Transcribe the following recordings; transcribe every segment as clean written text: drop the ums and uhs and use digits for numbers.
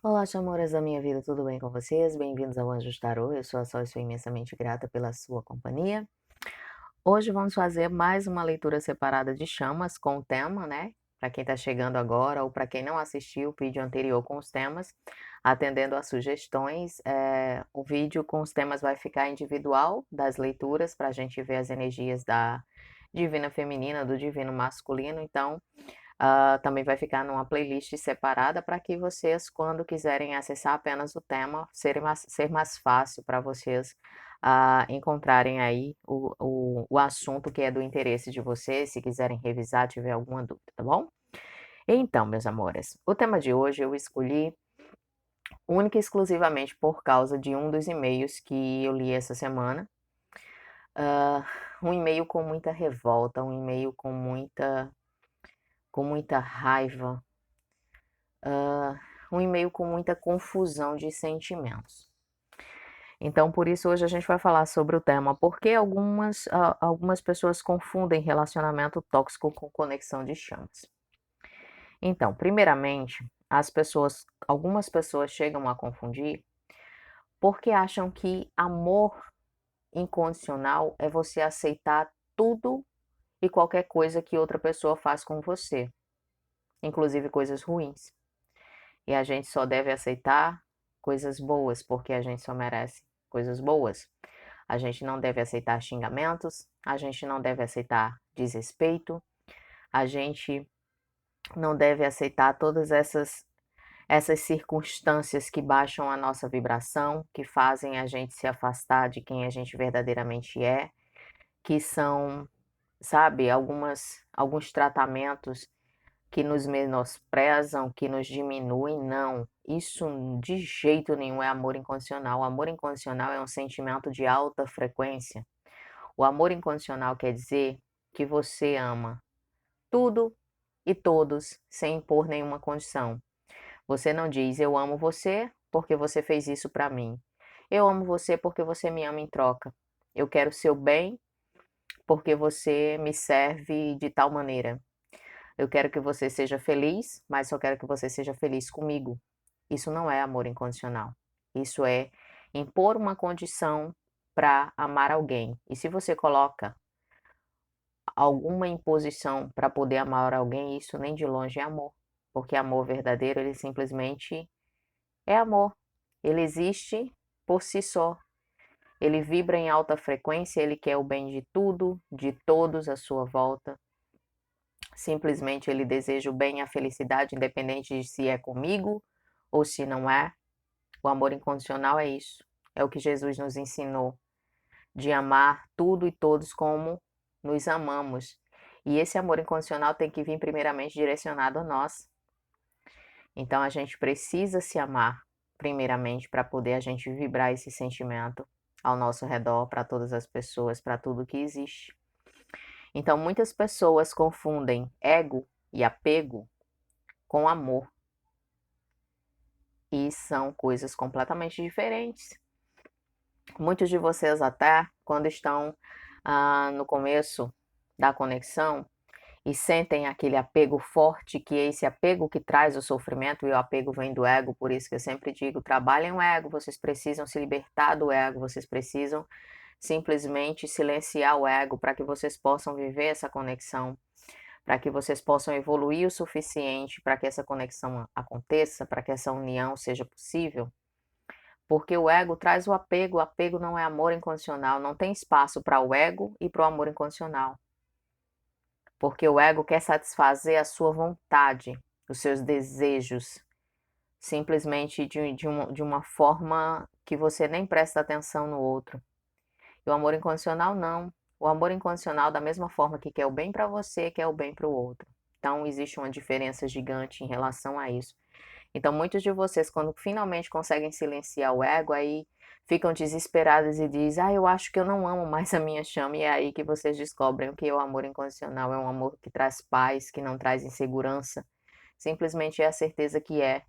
Olá, amores da minha vida, tudo bem com vocês? Bem-vindos ao Anjos Tarô. Eu sou a Sol e sou imensamente grata pela sua companhia. Hoje vamos fazer mais uma leitura separada de chamas com o tema, né? Para quem está chegando agora ou para quem não assistiu o vídeo anterior com os temas, atendendo às sugestões, o vídeo com os temas vai ficar individual das leituras para a gente ver as energias da Divina Feminina, do Divino Masculino. Então, também vai ficar numa playlist separada para que vocês, quando quiserem acessar apenas o tema, ser mais fácil para vocês encontrarem aí o assunto que é do interesse de vocês, se quiserem revisar, tiver alguma dúvida, tá bom? Então, meus amores, o tema de hoje eu escolhi única e exclusivamente por causa de um dos e-mails que eu li essa semana. Ah, um e-mail com muita revolta, um e-mail com muita raiva, um e-mail com muita confusão de sentimentos. Então, por isso, hoje a gente vai falar sobre o tema por que algumas pessoas confundem relacionamento tóxico com conexão de chamas. Então, primeiramente, algumas pessoas chegam a confundir porque acham que amor incondicional é você aceitar tudo e qualquer coisa que outra pessoa faz com você, inclusive coisas ruins. E a gente só deve aceitar coisas boas, porque a gente só merece coisas boas. A gente não deve aceitar xingamentos, a gente não deve aceitar desrespeito, a gente não deve aceitar todas essas circunstâncias que baixam a nossa vibração, que fazem a gente se afastar de quem a gente verdadeiramente é, que são, sabe, alguns tratamentos que nos menosprezam, que nos diminuem, não. Isso de jeito nenhum é amor incondicional. O amor incondicional é um sentimento de alta frequência. O amor incondicional quer dizer que você ama tudo e todos sem impor nenhuma condição. Você não diz eu amo você porque você fez isso para mim. Eu amo você porque você me ama em troca. Eu quero seu bem porque você me serve de tal maneira. Eu quero que você seja feliz, mas só quero que você seja feliz comigo. Isso não é amor incondicional. Isso é impor uma condição para amar alguém. E se você coloca alguma imposição para poder amar alguém, isso nem de longe é amor. Porque amor verdadeiro, ele simplesmente é amor. Ele existe por si só. Ele vibra em alta frequência, ele quer o bem de tudo, de todos à sua volta. Simplesmente ele deseja o bem e a felicidade, independente de se é comigo ou se não é. O amor incondicional é isso. É o que Jesus nos ensinou, de amar tudo e todos como nos amamos. E esse amor incondicional tem que vir primeiramente direcionado a nós. Então a gente precisa se amar primeiramente para poder a gente vibrar esse sentimento ao nosso redor, para todas as pessoas, para tudo que existe. Então muitas pessoas confundem ego e apego com amor. E são coisas completamente diferentes. Muitos de vocês até, quando estão no começo da conexão e sentem aquele apego forte, que é esse apego que traz o sofrimento, e o apego vem do ego, por isso que eu sempre digo, trabalhem o ego, vocês precisam se libertar do ego, vocês precisam simplesmente silenciar o ego para que vocês possam viver essa conexão, para que vocês possam evoluir o suficiente para que essa conexão aconteça, para que essa união seja possível. Porque o ego traz o apego não é amor incondicional, não tem espaço para o ego e para o amor incondicional. Porque o ego quer satisfazer a sua vontade, os seus desejos, simplesmente de uma forma que você nem presta atenção no outro. E o amor incondicional não. O amor incondicional, da mesma forma que quer o bem para você, quer o bem para o outro. Então, existe uma diferença gigante em relação a isso. Então, muitos de vocês, quando finalmente conseguem silenciar o ego, aí ficam desesperados e dizem: eu acho que eu não amo mais a minha chama. E é aí que vocês descobrem o que é o amor incondicional. É um amor que traz paz, que não traz insegurança. Simplesmente é a certeza que é.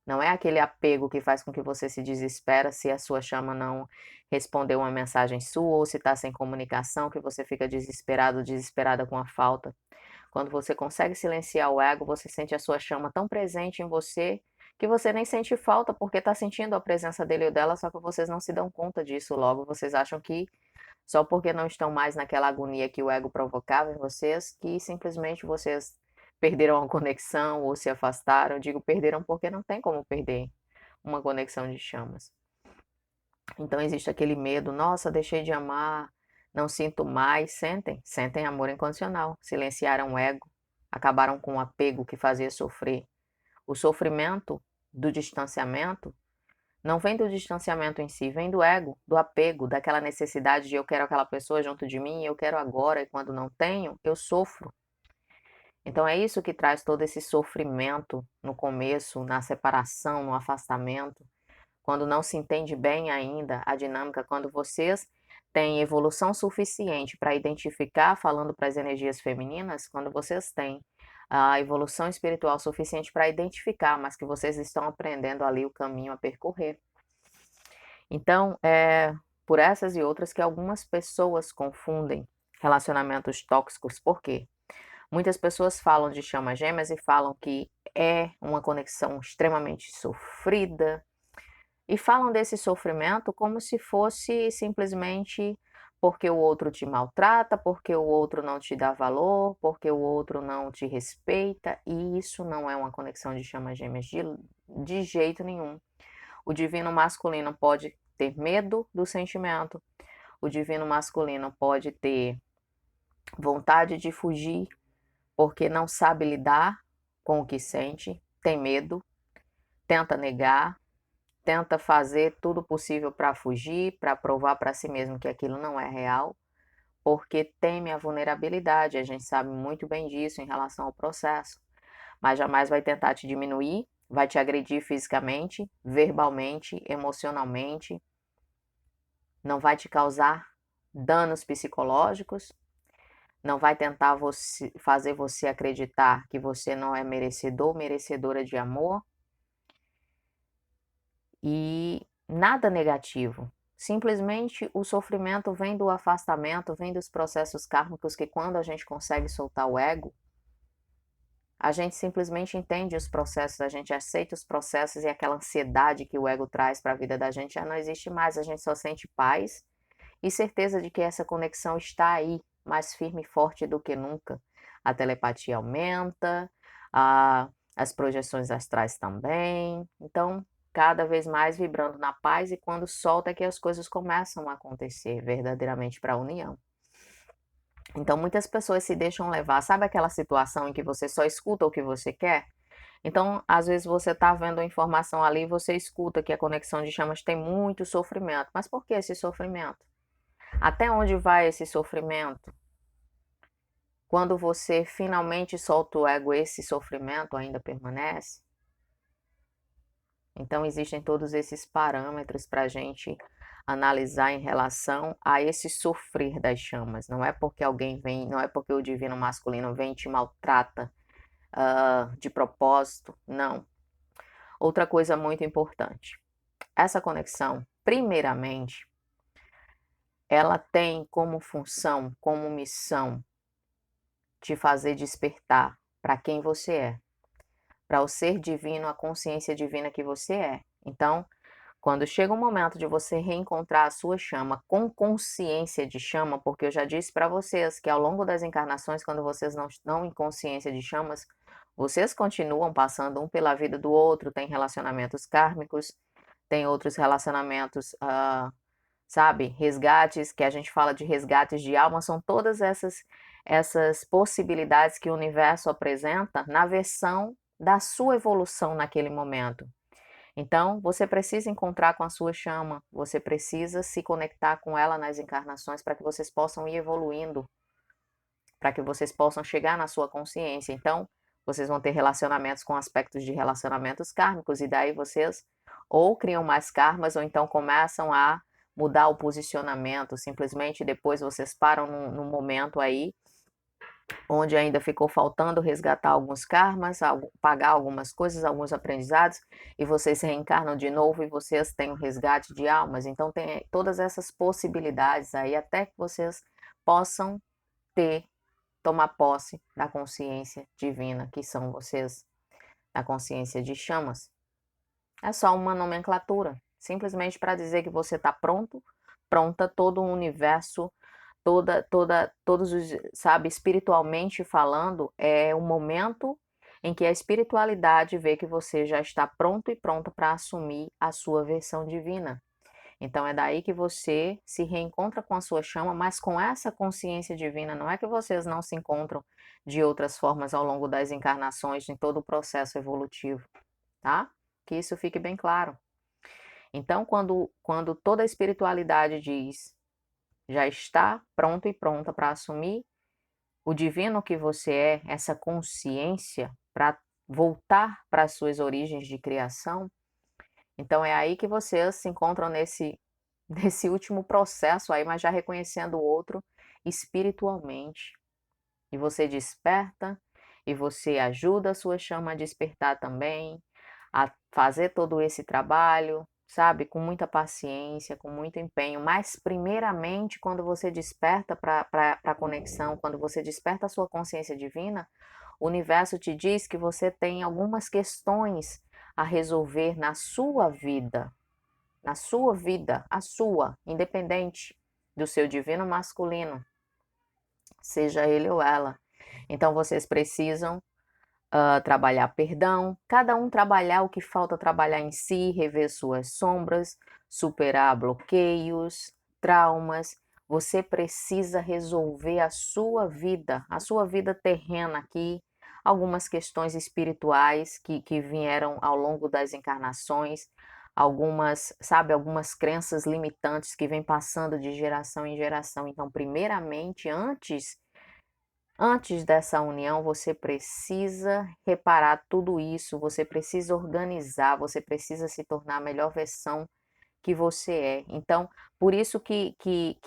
Não é aquele apego que faz com que você se desespera se a sua chama não respondeu uma mensagem sua ou se está sem comunicação, que você fica desesperado, desesperada com a falta. Quando você consegue silenciar o ego, você sente a sua chama tão presente em você que você nem sente falta porque está sentindo a presença dele ou dela, só que vocês não se dão conta disso logo. Vocês acham que só porque não estão mais naquela agonia que o ego provocava em vocês, que simplesmente vocês perderam a conexão ou se afastaram. Eu digo perderam porque não tem como perder uma conexão de chamas. Então existe aquele medo, nossa, deixei de amar, não sinto mais. Sentem amor incondicional. Silenciaram o ego, acabaram com o apego que fazia sofrer. O sofrimento do distanciamento não vem do distanciamento em si, vem do ego, do apego, daquela necessidade de eu quero aquela pessoa junto de mim, eu quero agora, e quando não tenho, eu sofro. Então é isso que traz todo esse sofrimento no começo, na separação, no afastamento, quando não se entende bem ainda a dinâmica, quando vocês têm evolução suficiente para identificar, falando para as energias femininas, quando vocês têm a evolução espiritual suficiente para identificar, mas que vocês estão aprendendo ali o caminho a percorrer. Então, é por essas e outras que algumas pessoas confundem relacionamentos tóxicos. Por quê? Muitas pessoas falam de chamas gêmeas e falam que é uma conexão extremamente sofrida, e falam desse sofrimento como se fosse simplesmente porque o outro te maltrata, porque o outro não te dá valor, porque o outro não te respeita, e isso não é uma conexão de chamas gêmeas de jeito nenhum. O divino masculino pode ter medo do sentimento, o divino masculino pode ter vontade de fugir, porque não sabe lidar com o que sente, tem medo, tenta negar, tenta fazer tudo possível para fugir, para provar para si mesmo que aquilo não é real, porque teme a vulnerabilidade. A gente sabe muito bem disso em relação ao processo, mas jamais vai tentar te diminuir, vai te agredir fisicamente, verbalmente, emocionalmente, não vai te causar danos psicológicos, não vai tentar fazer você acreditar que você não é merecedor, merecedora de amor, e nada negativo. Simplesmente o sofrimento vem do afastamento, vem dos processos kármicos que quando a gente consegue soltar o ego, a gente simplesmente entende os processos, a gente aceita os processos e aquela ansiedade que o ego traz para a vida da gente já não existe mais, a gente só sente paz e certeza de que essa conexão está aí, mais firme e forte do que nunca. A telepatia aumenta, as projeções astrais também. Então, cada vez mais vibrando na paz, e quando solta é que as coisas começam a acontecer verdadeiramente para a união. Então, muitas pessoas se deixam levar. Sabe aquela situação em que você só escuta o que você quer? Então, às vezes você está vendo a informação ali e você escuta que a conexão de chamas tem muito sofrimento. Mas por que esse sofrimento? Até onde vai esse sofrimento? Quando você finalmente solta o ego, esse sofrimento ainda permanece? Então, existem todos esses parâmetros para a gente analisar em relação a esse sofrer das chamas. Não é porque alguém vem, não é porque o divino masculino vem e te maltrata de propósito, não. Outra coisa muito importante: essa conexão, primeiramente, ela tem como função, como missão, te fazer despertar para quem você é, para o ser divino, a consciência divina que você é. Então, quando chega o momento de você reencontrar a sua chama com consciência de chama, porque eu já disse para vocês que ao longo das encarnações, quando vocês não estão em consciência de chamas, vocês continuam passando um pela vida do outro, tem relacionamentos kármicos, tem outros relacionamentos, sabe, resgates, que a gente fala de resgates de alma, são todas essas possibilidades que o universo apresenta na versão da sua evolução naquele momento. Então, você precisa encontrar com a sua chama, você precisa se conectar com ela nas encarnações para que vocês possam ir evoluindo, para que vocês possam chegar na sua consciência. Então, vocês vão ter relacionamentos com aspectos de relacionamentos kármicos, e daí vocês ou criam mais karmas, ou então começam a mudar o posicionamento, simplesmente depois vocês param num momento aí onde ainda ficou faltando resgatar alguns karmas, pagar algumas coisas, alguns aprendizados, e vocês se reencarnam de novo e vocês têm um resgate de almas. Então tem todas essas possibilidades aí até que vocês possam tomar posse da consciência divina que são vocês, da consciência de chamas. É só uma nomenclatura, simplesmente para dizer que você está pronto, pronta, todo o universo, todos os, sabe, espiritualmente falando, é o momento em que a espiritualidade vê que você já está pronto e pronta para assumir a sua versão divina. Então é daí que você se reencontra com a sua chama, mas com essa consciência divina. Não é que vocês não se encontram de outras formas ao longo das encarnações, em todo o processo evolutivo, tá? Que isso fique bem claro. Então, quando toda a espiritualidade diz já está pronto e pronta para assumir o divino que você é, essa consciência, para voltar para as suas origens de criação, então é aí que vocês se encontram nesse último processo aí, mas já reconhecendo o outro espiritualmente. E você desperta, e você ajuda a sua chama a despertar também, a fazer todo esse trabalho, sabe, com muita paciência, com muito empenho, mas primeiramente quando você desperta para a conexão, quando você desperta a sua consciência divina, o universo te diz que você tem algumas questões a resolver na sua vida, a sua, independente do seu divino masculino, seja ele ou ela. Então vocês precisam trabalhar perdão, cada um trabalhar o que falta trabalhar em si, rever suas sombras, superar bloqueios, traumas. Você precisa resolver a sua vida terrena aqui, algumas questões espirituais que vieram ao longo das encarnações, algumas, sabe, algumas crenças limitantes que vêm passando de geração em geração. Então, primeiramente, antes dessa união, você precisa reparar tudo isso, você precisa organizar, você precisa se tornar a melhor versão que você é. Então, por isso que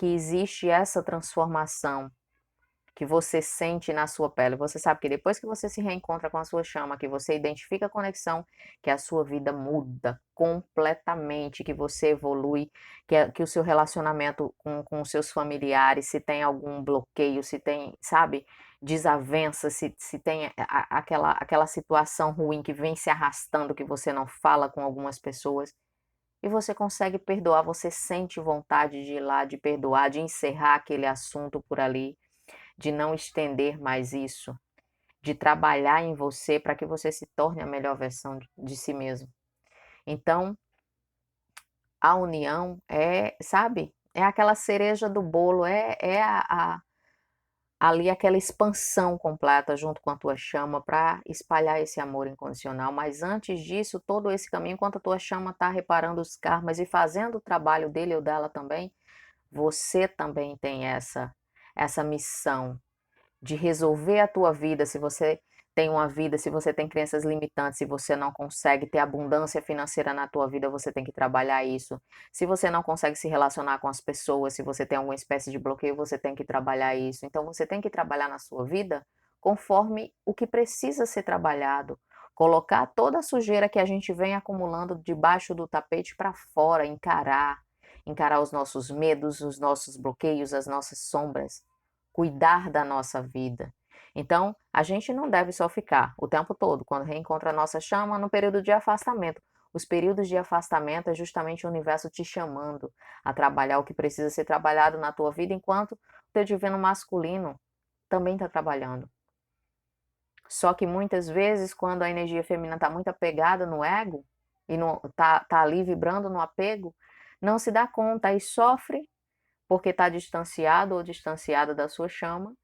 existe essa transformação que você sente na sua pele. Você sabe que depois que você se reencontra com a sua chama, que você identifica a conexão, que a sua vida muda completamente, que você evolui, que o seu relacionamento com os seus familiares, se tem algum bloqueio, se tem, sabe, desavença, se tem aquela situação ruim que vem se arrastando, que você não fala com algumas pessoas, e você consegue perdoar, você sente vontade de ir lá, de perdoar, de encerrar aquele assunto por ali, de não estender mais isso, de trabalhar em você para que você se torne a melhor versão de si mesmo. Então, a união é, sabe, é aquela cereja do bolo, ali aquela expansão completa junto com a tua chama para espalhar esse amor incondicional. Mas antes disso, todo esse caminho, enquanto a tua chama está reparando os karmas e fazendo o trabalho dele ou dela também, você também tem essa missão de resolver a tua vida, se você tem uma vida, se você tem crenças limitantes, se você não consegue ter abundância financeira na tua vida, você tem que trabalhar isso. Se você não consegue se relacionar com as pessoas, se você tem alguma espécie de bloqueio, você tem que trabalhar isso. Então você tem que trabalhar na sua vida conforme o que precisa ser trabalhado. Colocar toda a sujeira que a gente vem acumulando debaixo do tapete para fora, encarar os nossos medos, os nossos bloqueios, as nossas sombras, cuidar da nossa vida. Então, a gente não deve só ficar o tempo todo, quando reencontra a nossa chama, no período de afastamento. Os períodos de afastamento é justamente o universo te chamando a trabalhar o que precisa ser trabalhado na tua vida, enquanto o teu divino masculino também está trabalhando. Só que muitas vezes, quando a energia feminina está muito apegada no ego, e tá ali vibrando no apego, não se dá conta e sofre porque está distanciado ou distanciada da sua chama,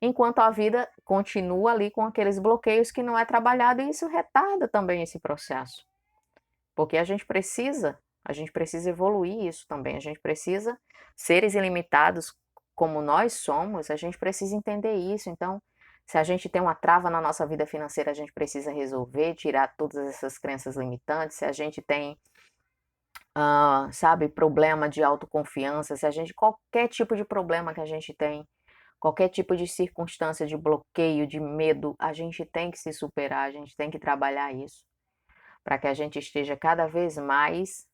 enquanto a vida continua ali com aqueles bloqueios que não é trabalhado, e isso retarda também esse processo. Porque a gente precisa evoluir isso também, a gente precisa, seres ilimitados como nós somos, a gente precisa entender isso. Então, se a gente tem uma trava na nossa vida financeira, a gente precisa resolver, tirar todas essas crenças limitantes. Se a gente tem sabe, problema de autoconfiança, se a gente, qualquer tipo de problema que a gente tem, qualquer tipo de circunstância de bloqueio, de medo, a gente tem que se superar, a gente tem que trabalhar isso, para que a gente esteja cada vez mais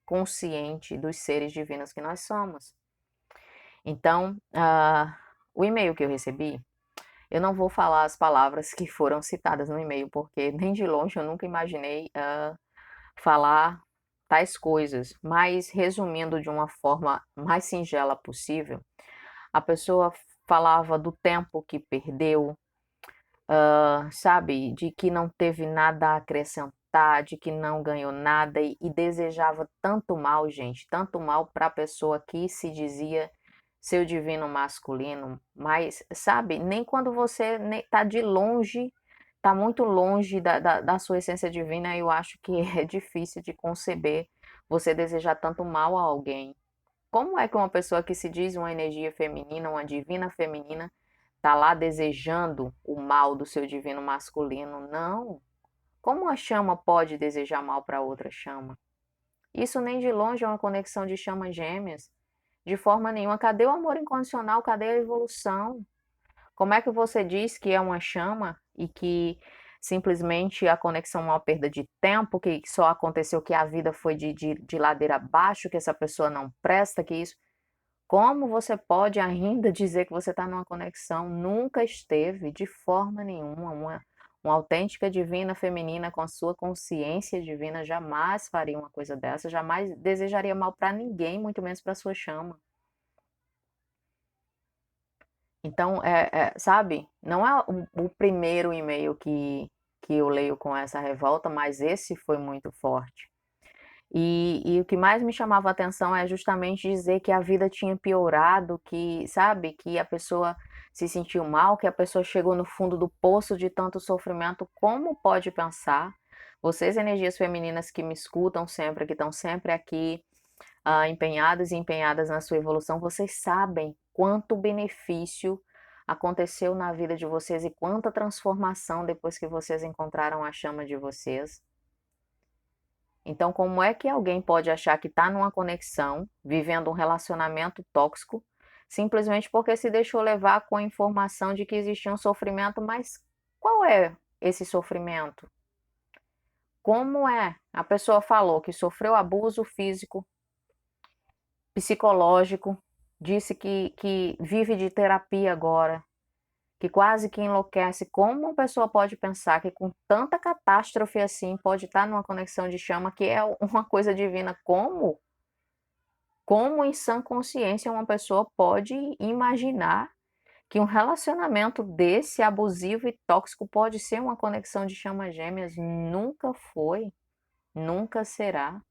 consciente dos seres divinos que nós somos. Então, o e-mail que eu recebi, eu não vou falar as palavras que foram citadas no e-mail, porque nem de longe eu nunca imaginei falar tais coisas, mas resumindo de uma forma mais singela possível, a pessoa falava do tempo que perdeu, sabe, de que não teve nada a acrescentar, de que não ganhou nada e desejava tanto mal, gente, tanto mal para a pessoa que se dizia seu divino masculino, mas, sabe, nem quando você está de longe, está muito longe da sua essência divina, eu acho que é difícil de conceber você desejar tanto mal a alguém. Como é que uma pessoa que se diz uma energia feminina, uma divina feminina, está lá desejando o mal do seu divino masculino? Não. Como a chama pode desejar mal para outra chama? Isso nem de longe é uma conexão de chamas gêmeas. De forma nenhuma. Cadê o amor incondicional? Cadê a evolução? Como é que você diz que é uma chama e que simplesmente a conexão é uma perda de tempo, que só aconteceu que a vida foi de ladeira abaixo, que essa pessoa não presta, que isso. Como você pode ainda dizer que você está numa conexão? Nunca esteve, de forma nenhuma. Uma autêntica divina feminina com a sua consciência divina jamais faria uma coisa dessa, jamais desejaria mal para ninguém, muito menos para sua chama. Então, sabe, não é o primeiro e-mail que eu leio com essa revolta, mas esse foi muito forte. E o que mais me chamava a atenção é justamente dizer que a vida tinha piorado, que, sabe, que a pessoa se sentiu mal, que a pessoa chegou no fundo do poço de tanto sofrimento. Como pode pensar? Vocês, energias femininas que me escutam sempre, que estão sempre aqui, empenhados e empenhadas na sua evolução, vocês sabem quanto benefício aconteceu na vida de vocês e quanta transformação depois que vocês encontraram a chama de vocês. Então, como é que alguém pode achar que está numa conexão, vivendo um relacionamento tóxico, simplesmente porque se deixou levar com a informação de que existia um sofrimento, mas qual é esse sofrimento? Como é? A pessoa falou que sofreu abuso físico, psicológico, disse que vive de terapia agora, que quase que enlouquece. Como uma pessoa pode pensar que com tanta catástrofe assim pode estar numa conexão de chama que é uma coisa divina? Como? Como em sã consciência uma pessoa pode imaginar que um relacionamento desse abusivo e tóxico pode ser uma conexão de chamas gêmeas? Nunca foi, nunca será.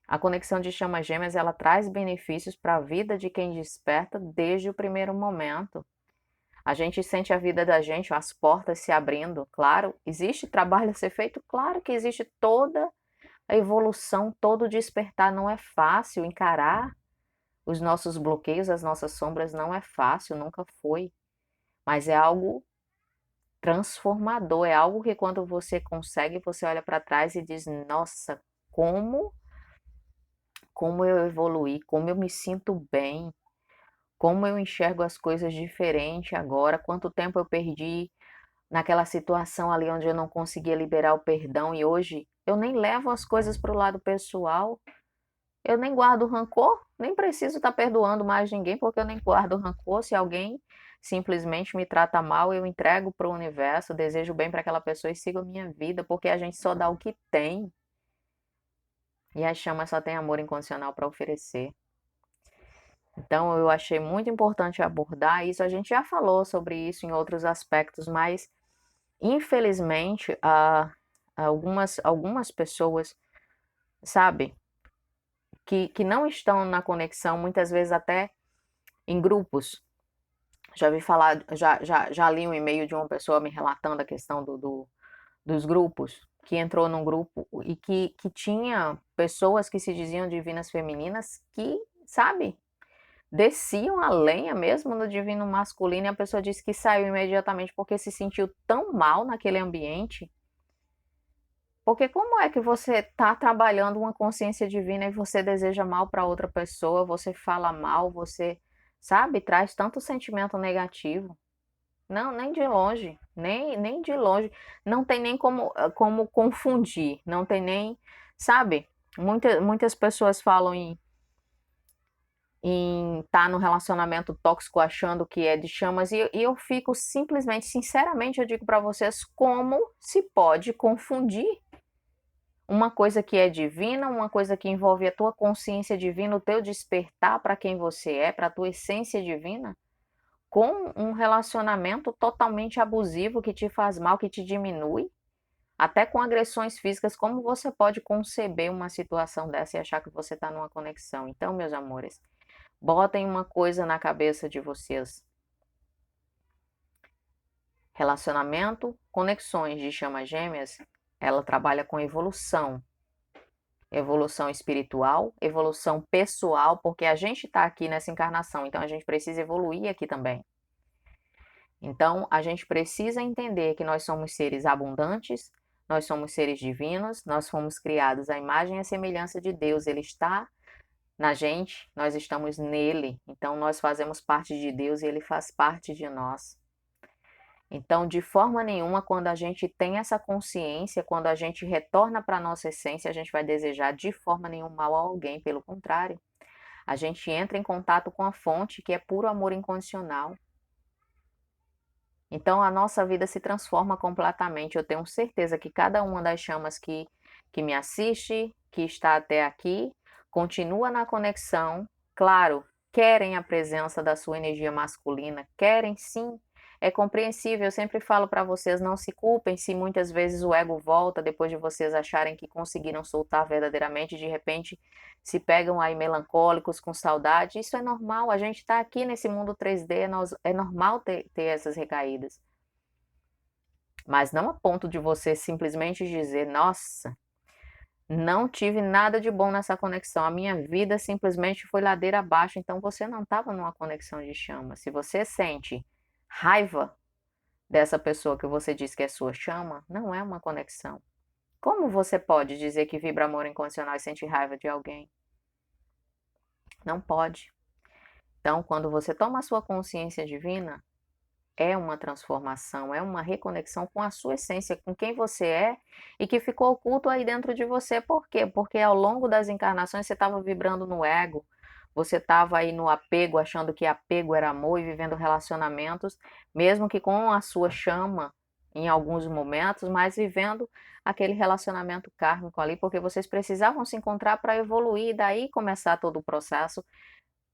A conexão de chamas gêmeas, ela traz benefícios para a vida de quem desperta desde o primeiro momento. A gente sente a vida da gente, as portas se abrindo, claro. Existe trabalho a ser feito? Claro que existe toda a evolução, todo o despertar. Não é fácil encarar os nossos bloqueios, as nossas sombras, não é fácil, nunca foi. Mas é algo transformador, é algo que quando você consegue, você olha para trás e diz, nossa, como eu evoluí, como eu me sinto bem, como eu enxergo as coisas diferente agora, quanto tempo eu perdi naquela situação ali onde eu não conseguia liberar o perdão e hoje eu nem levo as coisas para o lado pessoal, eu nem guardo rancor, nem preciso estar perdoando mais ninguém porque eu nem guardo rancor. Se alguém simplesmente me trata mal, eu entrego para o universo, desejo bem para aquela pessoa e sigo a minha vida, porque a gente só dá o que tem. E a chama só tem amor incondicional para oferecer. Então, eu achei muito importante abordar isso. A gente já falou sobre isso em outros aspectos, mas infelizmente, algumas pessoas, sabe, que não estão na conexão, muitas vezes até em grupos. Já vi falar, já li um e-mail de uma pessoa me relatando a questão dos grupos, que entrou num grupo e que tinha pessoas que se diziam divinas femininas que, sabe, desciam a lenha mesmo no divino masculino e a pessoa disse que saiu imediatamente porque se sentiu tão mal naquele ambiente. Porque como é que você está trabalhando uma consciência divina e você deseja mal para outra pessoa, você fala mal, você, sabe, traz tanto sentimento negativo? Não, nem de longe, nem de longe. Não tem nem como confundir, não tem nem, sabe? Muitas pessoas falam em estar no relacionamento tóxico achando que é de chamas e eu fico simplesmente, sinceramente, eu digo para vocês como se pode confundir. uma coisa que é divina, uma coisa que envolve a tua consciência divina, o teu despertar para quem você é, para a tua essência divina, com um relacionamento totalmente abusivo que te faz mal, que te diminui, até com agressões físicas, como você pode conceber uma situação dessa e achar que você está numa conexão? Então, meus amores, botem uma coisa na cabeça de vocês. Relacionamento, conexões de chamas gêmeas, ela trabalha com evolução. Evolução espiritual, evolução pessoal, porque a gente está aqui nessa encarnação, então a gente precisa evoluir aqui também. Então, a gente precisa entender que nós somos seres abundantes, nós somos seres divinos, nós fomos criados à imagem e à semelhança de Deus, Ele está na gente, nós estamos nele, então nós fazemos parte de Deus e Ele faz parte de nós. Então, de forma nenhuma, quando a gente tem essa consciência, quando a gente retorna para a nossa essência, a gente vai desejar de forma nenhuma mal a alguém, pelo contrário. A gente entra em contato com a fonte, que é puro amor incondicional. Então, a nossa vida se transforma completamente. Eu tenho certeza que cada uma das chamas que me assiste, que está até aqui, continua na conexão. Claro, querem a presença da sua energia masculina, querem sim. É compreensível, eu sempre falo para vocês, não se culpem se muitas vezes o ego volta depois de vocês acharem que conseguiram soltar verdadeiramente, de repente se pegam aí melancólicos, com saudade. Isso é normal, a gente está aqui nesse mundo 3D, é normal ter essas recaídas. Mas não a ponto de você simplesmente dizer, nossa, não tive nada de bom nessa conexão, a minha vida simplesmente foi ladeira abaixo, então você não estava numa conexão de chama. Se você sente raiva dessa pessoa que você diz que é sua chama, não é uma conexão. Como você pode dizer que vibra amor incondicional e sente raiva de alguém? Não pode. Então, quando você toma a sua consciência divina, é uma transformação, é uma reconexão com a sua essência, com quem você é e que ficou oculto aí dentro de você. Por quê? Porque ao longo das encarnações você estava vibrando no ego, você estava aí no apego, achando que apego era amor e vivendo relacionamentos, mesmo que com a sua chama em alguns momentos, mas vivendo aquele relacionamento kármico ali, porque vocês precisavam se encontrar para evoluir e daí começar todo o processo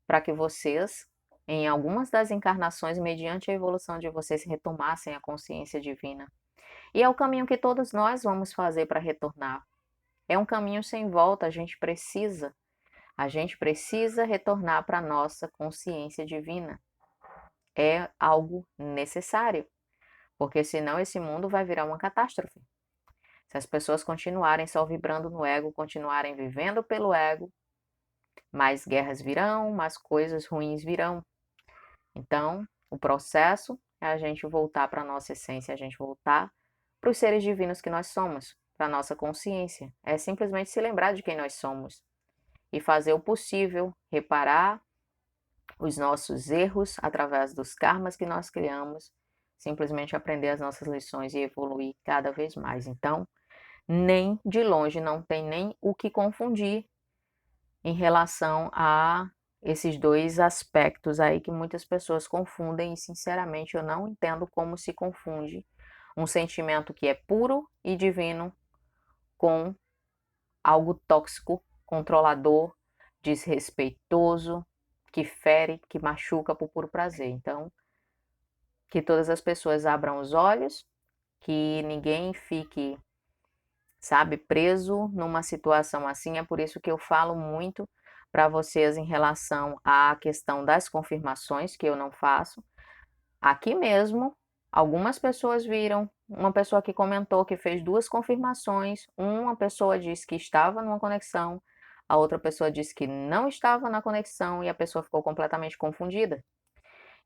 para que vocês, em algumas das encarnações, mediante a evolução de vocês, retomassem a consciência divina. E é o caminho que todos nós vamos fazer para retornar. É um caminho sem volta, a gente precisa retornar para a nossa consciência divina. É algo necessário, porque senão esse mundo vai virar uma catástrofe. Se as pessoas continuarem só vibrando no ego, continuarem vivendo pelo ego, mais guerras virão, mais coisas ruins virão. Então, o processo é a gente voltar para a nossa essência, a gente voltar para os seres divinos que nós somos, para a nossa consciência. É simplesmente se lembrar de quem nós somos e fazer o possível, reparar os nossos erros através dos karmas que nós criamos, simplesmente aprender as nossas lições e evoluir cada vez mais. Então, nem de longe não tem nem o que confundir em relação a esses dois aspectos aí que muitas pessoas confundem e sinceramente eu não entendo como se confunde um sentimento que é puro e divino com algo tóxico, controlador, desrespeitoso, que fere, que machuca por puro prazer. Então, que todas as pessoas abram os olhos, que ninguém fique, sabe, preso numa situação assim. É por isso que eu falo muito para vocês em relação à questão das confirmações, que eu não faço. Aqui mesmo, algumas pessoas viram, uma pessoa que comentou que fez 2 confirmações, uma pessoa disse que estava numa conexão, a outra pessoa disse que não estava na conexão e a pessoa ficou completamente confundida.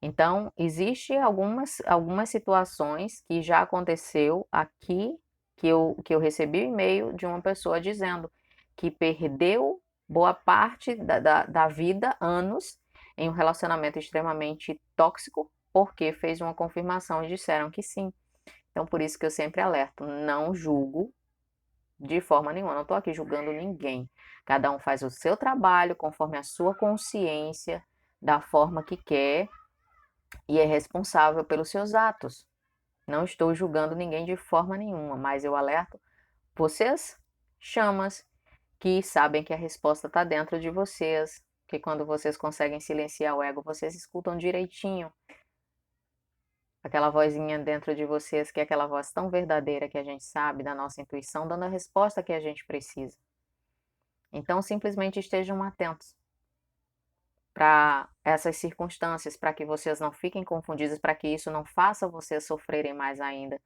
Então, existe algumas situações que já aconteceu aqui, que eu recebi o e-mail de uma pessoa dizendo que perdeu boa parte da vida, anos, em um relacionamento extremamente tóxico, porque fez uma confirmação e disseram que sim. Então, por isso que eu sempre alerto, não julgo de forma nenhuma, não estou aqui julgando ninguém. Cada um faz o seu trabalho conforme a sua consciência, da forma que quer e é responsável pelos seus atos. Não estou julgando ninguém de forma nenhuma, mas eu alerto vocês, chamas que sabem que a resposta está dentro de vocês, que quando vocês conseguem silenciar o ego, vocês escutam direitinho aquela vozinha dentro de vocês, que é aquela voz tão verdadeira que a gente sabe, da nossa intuição, dando a resposta que a gente precisa. Então, simplesmente estejam atentos para essas circunstâncias, para que vocês não fiquem confundidos, para que isso não faça vocês sofrerem mais ainda,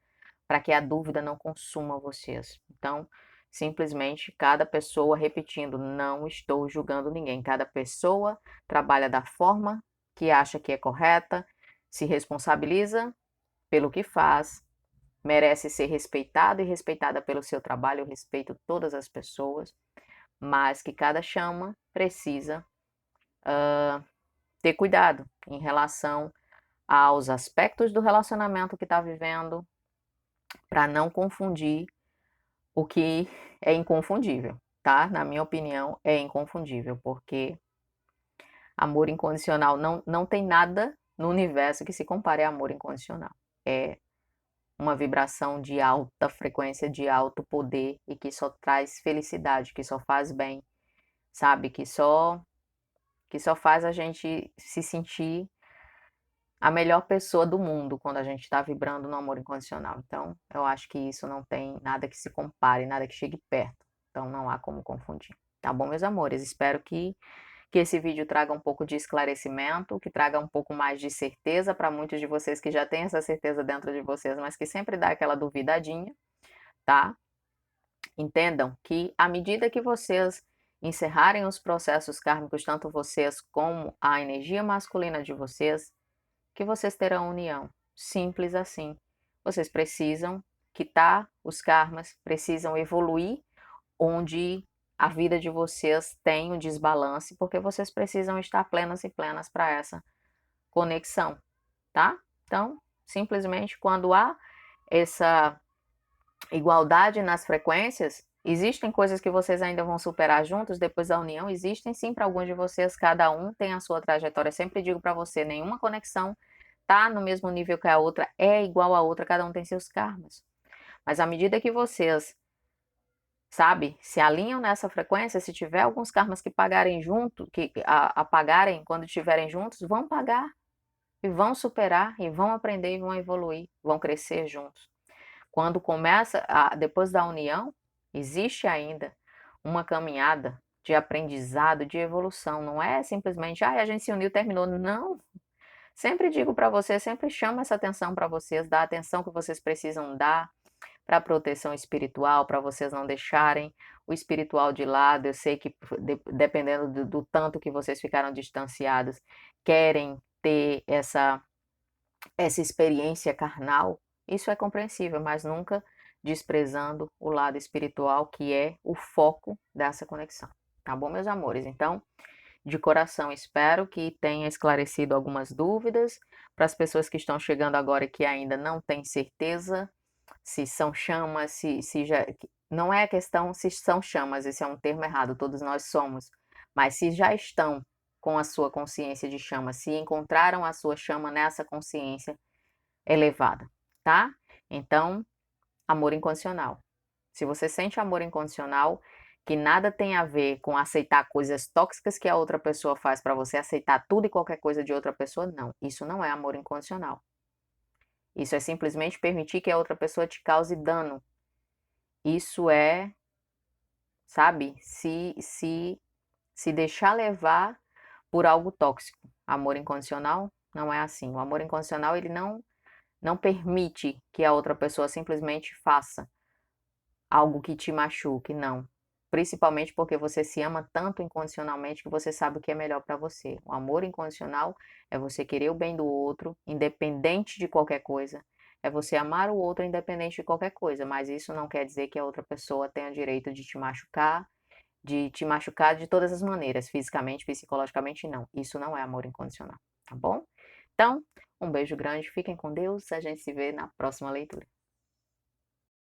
para que a dúvida não consuma vocês. Então, simplesmente cada pessoa, repetindo, não estou julgando ninguém, cada pessoa trabalha da forma que acha que é correta, se responsabiliza pelo que faz, merece ser respeitado e respeitada pelo seu trabalho. Eu respeito todas as pessoas, mas que cada chama precisa ter cuidado em relação aos aspectos do relacionamento que está vivendo, para não confundir o que é inconfundível, tá? Na minha opinião, é inconfundível, porque amor incondicional não tem nada no universo que se compare a amor incondicional. É uma vibração de alta frequência, de alto poder e que só traz felicidade, que só faz bem, sabe? Que só faz a gente se sentir a melhor pessoa do mundo quando a gente está vibrando no amor incondicional. Então, eu acho que isso não tem nada que se compare, nada que chegue perto. Então, não há como confundir. Tá bom, meus amores? Espero que esse vídeo traga um pouco de esclarecimento, que traga um pouco mais de certeza para muitos de vocês que já têm essa certeza dentro de vocês, mas que sempre dá aquela duvidadinha, tá? Entendam que à medida que vocês encerrarem os processos kármicos, tanto vocês como a energia masculina de vocês, que vocês terão união. Simples assim. Vocês precisam quitar os karmas, precisam evoluir onde a vida de vocês tem um desbalance, porque vocês precisam estar plenas e plenas para essa conexão, tá? Então, simplesmente quando há essa igualdade nas frequências, existem coisas que vocês ainda vão superar juntos depois da união, existem sim para alguns de vocês, cada um tem a sua trajetória. Eu sempre digo para você, nenhuma conexão tá no mesmo nível que a outra, é igual a outra, cada um tem seus karmas. Mas à medida que vocês, sabe, se alinham nessa frequência, se tiver alguns karmas que pagarem junto, que apagarem quando estiverem juntos, vão pagar e vão superar e vão aprender e vão evoluir, vão crescer juntos. Quando começa, depois da união, existe ainda uma caminhada de aprendizado, de evolução. Não é simplesmente, a gente se uniu, terminou. Não. Sempre digo para vocês, sempre chamo essa atenção para vocês, dá a atenção que vocês precisam dar para a proteção espiritual, para vocês não deixarem o espiritual de lado. Eu sei que dependendo do tanto que vocês ficaram distanciados, querem ter essa experiência carnal. Isso é compreensível, mas nunca desprezando o lado espiritual, que é o foco dessa conexão. Tá bom, meus amores? Então, de coração, espero que tenha esclarecido algumas dúvidas para as pessoas que estão chegando agora e que ainda não têm certeza se são chamas, se já. Não é a questão se são chamas, esse é um termo errado, todos nós somos, mas se já estão com a sua consciência de chama, se encontraram a sua chama nessa consciência elevada, tá? Então, amor incondicional. Se você sente amor incondicional, que nada tem a ver com aceitar coisas tóxicas que a outra pessoa faz para você, aceitar tudo e qualquer coisa de outra pessoa, não. Isso não é amor incondicional. Isso é simplesmente permitir que a outra pessoa te cause dano. Isso é, sabe, se deixar levar por algo tóxico. Amor incondicional não é assim. O amor incondicional, ele não permite que a outra pessoa simplesmente faça algo que te machuque, não. Principalmente porque você se ama tanto incondicionalmente que você sabe o que é melhor para você. O amor incondicional é você querer o bem do outro, independente de qualquer coisa. É você amar o outro independente de qualquer coisa, mas isso não quer dizer que a outra pessoa tenha o direito de te machucar de todas as maneiras, fisicamente, psicologicamente, não. Isso não é amor incondicional, tá bom? Então, um beijo grande, fiquem com Deus, a gente se vê na próxima leitura.